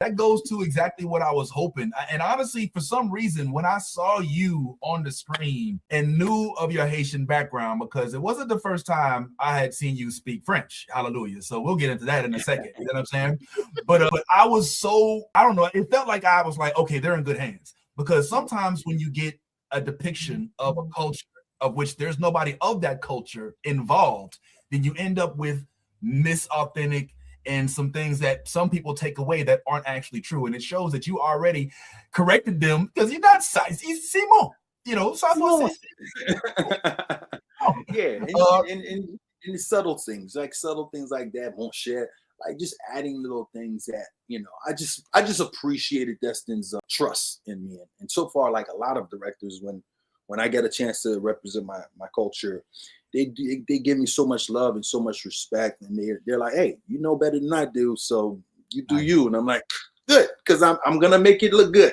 That goes to exactly what I was hoping. And honestly, for some reason, when I saw you on the screen and knew of your Haitian background, because it wasn't the first time I had seen you speak French. Hallelujah. So we'll get into that in a second. You know what I'm saying? But I was so, I don't know, it felt like I was like, okay, they're in good hands. Because sometimes when you get a depiction of a culture of which there's nobody of that culture involved, then you end up with misauthentic and some things that some people take away that aren't actually true. And it shows that you already corrected them because you're not Simon, you know, Simon. Yeah, and subtle things like that won't share. Like just adding little things that, you know, I just appreciated Destin's trust in me. And so far, like a lot of directors, when I get a chance to represent my culture, they give me so much love and so much respect, and they're like, hey, you know better than I do, so you do you. And I'm like, good, because I'm gonna make it look good.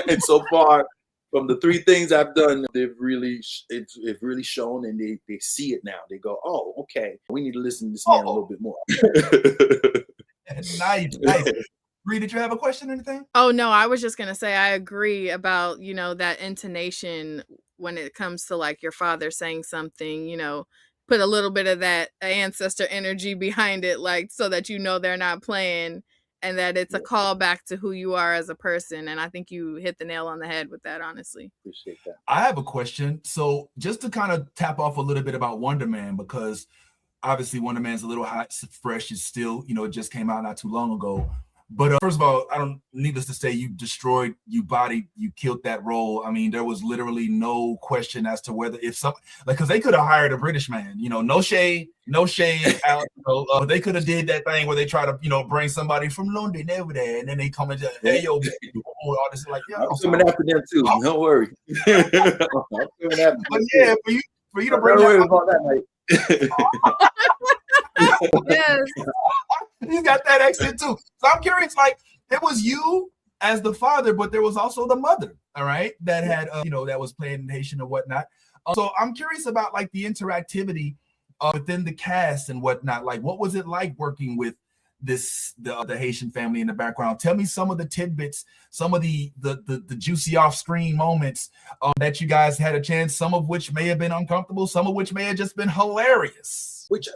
And so far, from the 3 things I've done, it's really shown, and they see it now. They go, oh, okay, we need to listen to this man a little bit more. Nice. Bree, did you have a question or anything? Oh no, I was just gonna say I agree about, you know, that intonation when it comes to like your father saying something, you know, put a little bit of that ancestor energy behind it, like so that you know they're not playing and that it's a callback to who you are as a person. And I think you hit the nail on the head with that, honestly. Appreciate that. I have a question. So just to kind of tap off a little bit about Wonder Man, because obviously Wonder Man's a little hot, fresh. It's still, you know, it just came out not too long ago. But first of all, needless to say, you destroyed, you bodied, you killed that role. I mean, there was literally no question as to whether because they could have hired a British man, you know, no shade out, you know, but they could have did that thing where they try to, you know, bring somebody from London over there, and then they come and just, hey, yo, all this like, yeah, I'm coming after them too. Don't worry. But yeah, for you to bring about that, mate. Yes. You got that accent too. So I'm curious, like, it was you as the father, but there was also the mother, all right, that had, you know, that was playing Haitian or whatnot. So I'm curious about like the interactivity within the cast and whatnot. Like, what was it like working with the Haitian family in the background? Tell me some of the tidbits, some of the juicy off-screen moments that you guys had a chance, some of which may have been uncomfortable, some of which may have just been hilarious. Which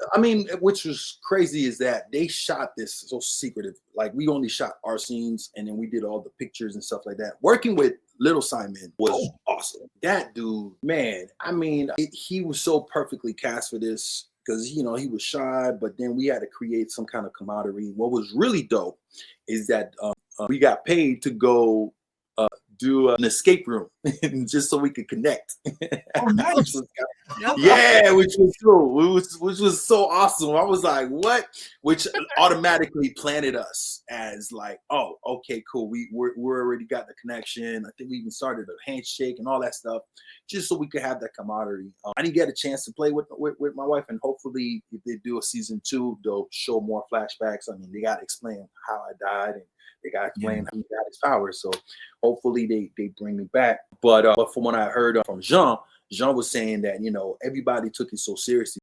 was crazy is that they shot this so secretive. Like, we only shot our scenes, and then we did all the pictures and stuff like that. Working with Little Simon was awesome. That dude, man, I mean, he was so perfectly cast for this because, you know, he was shy, but then we had to create some kind of camaraderie. What was really dope is that we got paid to go do an escape room just so we could connect. Oh, nice. Yeah, which was cool. Which was so awesome. I was like, what? Which automatically planted us as like, oh, okay, cool. We already got the connection. I think we even started a handshake and all that stuff, just so we could have that camaraderie. I didn't get a chance to play with my wife, and hopefully, if they do a season 2, they'll show more flashbacks. I mean, they got to explain how I died, and they got to explain how he got his powers. So hopefully they bring me back. But from what I heard from Jean was saying that, you know, everybody took it so seriously.